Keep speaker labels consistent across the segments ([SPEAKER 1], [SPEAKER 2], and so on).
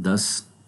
[SPEAKER 1] 10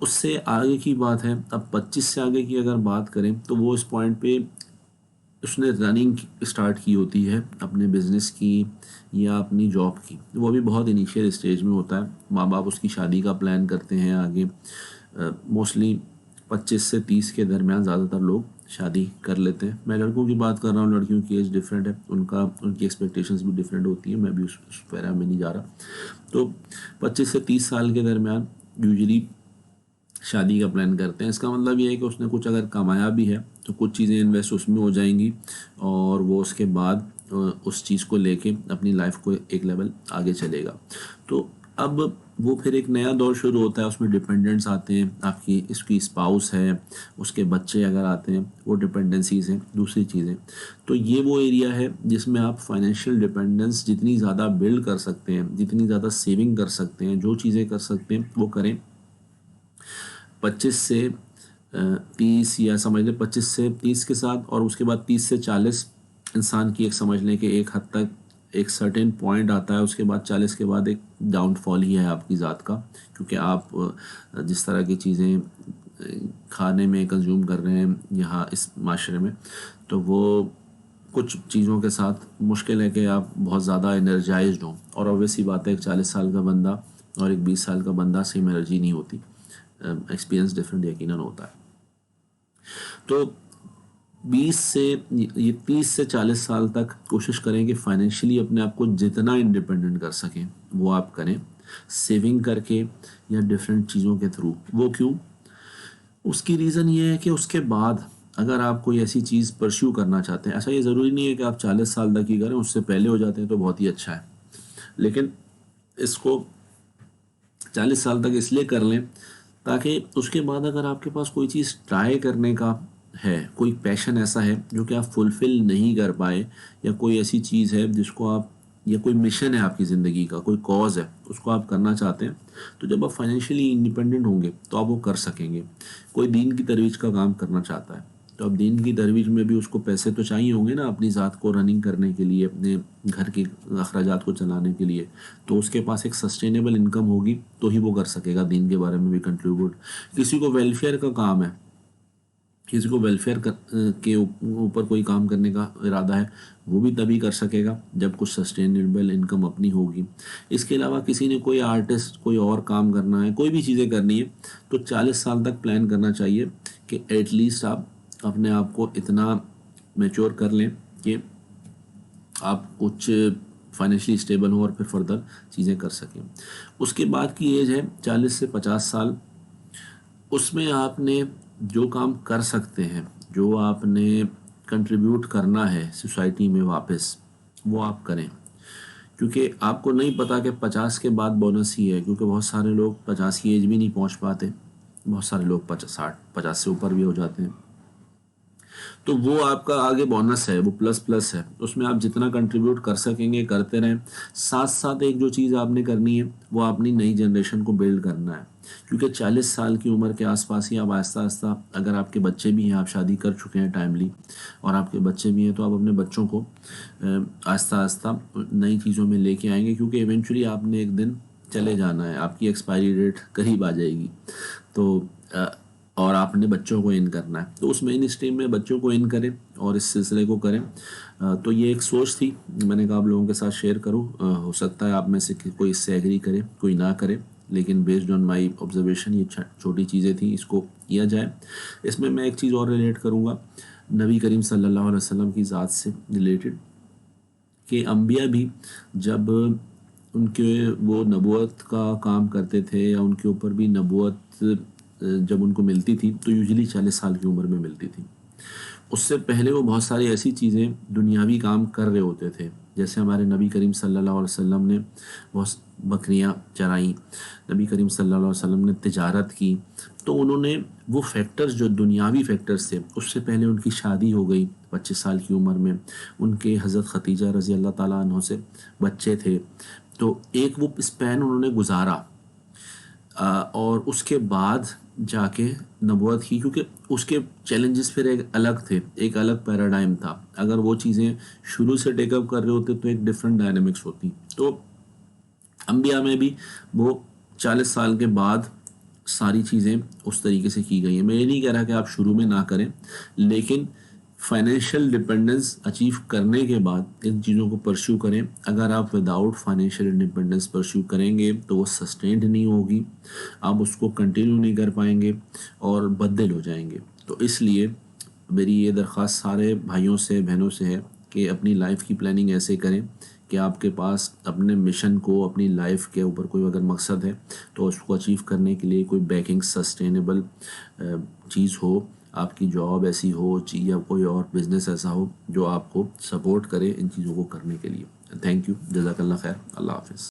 [SPEAKER 1] اس سے آگے کی بات ہے، اب 25 سے آگے کی اگر بات کریں تو وہ اس پوائنٹ پہ اس نے رننگ اسٹارٹ کی ہوتی ہے اپنے بزنس کی یا اپنی جاب کی، وہ بھی بہت انیشیل اسٹیج میں ہوتا ہے، ماں باپ اس کی شادی کا پلان کرتے ہیں آگے، موسٹلی 25 سے 30 کے درمیان زیادہ تر لوگ شادی کر لیتے ہیں. میں لڑکوں کی بات کر رہا ہوں، لڑکیوں کی ایج ڈفرینٹ ہے، ان کی ایکسپیکٹیشنز بھی ڈفرینٹ ہوتی ہیں، میں بھی اس پیرا میں نہیں جا رہا. تو 25 سے 30 سال کے درمیان یوزلی شادی کا پلان کرتے ہیں. اس کا مطلب یہ ہے کہ اس نے کچھ اگر کمایا بھی ہے تو کچھ چیزیں انویسٹ اس میں ہو جائیں گی، اور وہ اس کے بعد اس چیز کو لے کے اپنی لائف کو ایک لیول آگے چلے گا. تو اب وہ پھر ایک نیا دور شروع ہوتا ہے، اس میں ڈپینڈنٹس آتے ہیں، آپ کی اس کی اسپاؤس ہے، اس کے بچے اگر آتے ہیں، وہ ڈپینڈنسیز ہیں، دوسری چیزیں. تو یہ وہ ایریا ہے جس میں آپ فائنینشیل ڈپینڈنس جتنی زیادہ بلڈ کر سکتے ہیں، جتنی زیادہ سیونگ کر سکتے ہیں، جو چیزیں کر سکتے ہیں وہ کریں. 25 سے 30 یا سمجھ لیں 25 سے 30 کے ساتھ، اور اس کے بعد 30 سے 40 انسان کی ایک سمجھ لیں کہ ایک حد تک ایک سرٹین پوائنٹ آتا ہے، اس کے بعد 40 کے بعد ایک ڈاؤن فال ہی ہے آپ کی ذات کا، کیونکہ آپ جس طرح کی چیزیں کھانے میں کنزیوم کر رہے ہیں یہاں اس معاشرے میں، تو وہ کچھ چیزوں کے ساتھ مشکل ہے کہ آپ بہت زیادہ انرجائزڈ ہوں. اور اویسی بات ہے، ایک 40 سال کا بندہ اور ایک 20 سال کا بندہ سیم انرجی نہیں ہوتی، ایکسپیرینس ڈفرینٹ یقیناً ہوتا ہے. تو 30 سے 40 سال تک کوشش کریں کہ فائنینشلی اپنے آپ کو جتنا انڈیپینڈنٹ کر سکیں وہ آپ کریں، سیونگ کر کے یا ڈفرینٹ چیزوں کے تھرو. وہ کیوں؟ اس کی ریزن یہ ہے کہ اس کے بعد اگر آپ کوئی ایسی چیز پرسیو کرنا چاہتے ہیں، ایسا یہ ضروری نہیں ہے کہ آپ 40 سال تک ہی کریں، اس سے پہلے ہو جاتے ہیں تو بہت ہی اچھا ہے، لیکن اس کو 40 سال تک اس لیے کر لیں تاکہ اس کے بعد اگر آپ کے پاس کوئی چیز ٹرائی کرنے کا ہے، کوئی پیشن ایسا ہے جو کہ آپ فلفل نہیں کر پائے، یا کوئی ایسی چیز ہے جس کو آپ، یا کوئی مشن ہے آپ کی زندگی کا، کوئی کاز ہے اس کو آپ کرنا چاہتے ہیں، تو جب آپ فائنینشلی انڈیپینڈنٹ ہوں گے تو آپ وہ کر سکیں گے. کوئی دین کی ترویج کا کام کرنا چاہتا ہے تو اب دین کی ترویج میں بھی اس کو پیسے تو چاہیے ہوں گے نا، اپنی ذات کو رننگ کرنے کے لیے، اپنے گھر کے اخراجات کو چلانے کے لیے. تو اس کے پاس ایک سسٹینیبل انکم ہوگی تو ہی وہ کر سکے گا دین کے بارے میں بھی کنٹریبیوٹ. کسی کو ویلفیئر کا کام ہے، کسی کو ویلفیئر کے اوپر کوئی کام کرنے کا ارادہ ہے، وہ بھی تبھی کر سکے گا جب کچھ سسٹینیبل انکم اپنی ہوگی. اس کے علاوہ کسی نے کوئی آرٹسٹ کوئی اور کام کرنا ہے، کوئی بھی چیزیں کرنی ہے، تو 40 سال تک پلان کرنا چاہیے کہ ایٹ لیسٹ آپ اپنے آپ کو اتنا میچور کر لیں کہ آپ کچھ فائنینشلی اسٹیبل ہوں اور پھر فردر چیزیں کر سکیں. اس کے بعد کی ایج ہے 40 سے 50 سال. اس میں آپ نے جو کام کر سکتے ہیں، جو آپ نے کنٹریبیوٹ کرنا ہے سوسائٹی میں واپس، وہ آپ کریں. کیونکہ آپ کو نہیں پتا کہ 50 کے بعد بونس ہی ہے، کیونکہ بہت سارے لوگ 50 کی ایج بھی نہیں پہنچ پاتے، بہت سارے لوگ 50 سے اوپر بھی ہو جاتے ہیں. تو وہ آپ کا آگے بونس ہے، وہ پلس ہے، اس میں آپ جتنا کنٹریبیوٹ کر سکیں گے کرتے رہیں. ساتھ ساتھ ایک جو چیز آپ نے کرنی ہے وہ اپنی نئی جنریشن کو بلڈ کرنا ہے، کیونکہ 40 سال کی عمر کے آس پاس ہی آپ آہستہ آہستہ، اگر آپ کے بچے بھی ہیں، آپ شادی کر چکے ہیں ٹائملی اور آپ کے بچے بھی ہیں، تو آپ اپنے بچوں کو آہستہ آہستہ نئی چیزوں میں لے کے آئیں گے، کیونکہ ایونچولی آپ نے ایک دن چلے جانا ہے، آپ کی ایکسپائری ڈیٹ قریب آ جائے گی. تو اور آپ نے بچوں کو ان کرنا ہے، تو اس مین اسٹریم میں بچوں کو ان کریں اور اس سلسلے کو کریں. تو یہ ایک سوچ تھی، میں نے کہا آپ لوگوں کے ساتھ شیئر کروں. ہو سکتا ہے آپ میں سے کوئی اس سے ایگری کرے، کوئی نہ کرے، لیکن بیسڈ آن مائی آبزرویشن یہ چھوٹی چیزیں تھیں، اس کو کیا جائے. اس میں ایک چیز اور ریلیٹ کروں گا نبی کریم صلی اللہ علیہ وسلم کی ذات سے ریلیٹڈ، کہ انبیاء بھی جب ان کے وہ نبوت کا کام کرتے تھے یا ان کے اوپر بھی نبوت جب ان کو ملتی تھی تو یوزلی 40 سال کی عمر میں ملتی تھی. اس سے پہلے وہ بہت ساری ایسی چیزیں دنیاوی کام کر رہے ہوتے تھے، جیسے ہمارے نبی کریم صلی اللہ علیہ وسلم نے بہت بکریاں چرائیں، نبی کریم صلی اللہ علیہ وسلم نے تجارت کی. تو انہوں نے وہ فیکٹرز جو دنیاوی فیکٹرز تھے، اس سے پہلے ان کی شادی ہو گئی 25 سال کی عمر میں، ان کے حضرت خدیجہ رضی اللہ تعالیٰ عنہ سے بچے تھے. تو ایک وہ اسپین انہوں نے گزارا، اور اس کے بعد جا کے نبوت کی، کیونکہ اس کے چیلنجز پھر ایک الگ تھے، ایک الگ پیراڈائم تھا. اگر وہ چیزیں شروع سے ٹیک اپ کر رہے ہوتے تو ایک ڈفرینٹ ڈائنامکس ہوتی. تو انبیاء میں بھی وہ 40 سال کے بعد ساری چیزیں اس طریقے سے کی گئی ہیں. میں یہ نہیں کہہ رہا کہ آپ شروع میں نہ کریں، لیکن فائنینشیل ڈپینڈنس اچیو کرنے کے بعد ان چیزوں کو پرسیو کریں. اگر آپ وداؤٹ فائنینشیل انڈیپینڈنس پرسیو کریں گے تو وہ سسٹینڈ نہیں ہوگی، آپ اس کو کنٹینیو نہیں کر پائیں گے اور بددل ہو جائیں گے. تو اس لیے میری یہ درخواست سارے بھائیوں سے بہنوں سے ہے کہ اپنی لائف کی پلاننگ ایسے کریں کہ آپ کے پاس اپنے مشن کو، اپنی لائف کے اوپر کوئی اگر مقصد ہے تو اس کو اچیو کرنے کے لیے کوئی بیکنگ سسٹینیبل چیز ہو، آپ کی جاب ایسی ہو یا کوئی اور بزنس ایسا ہو جو آپ کو سپورٹ کرے ان چیزوں کو کرنے کے لیے. تھینک یو، جزاک اللہ خیر، اللہ حافظ.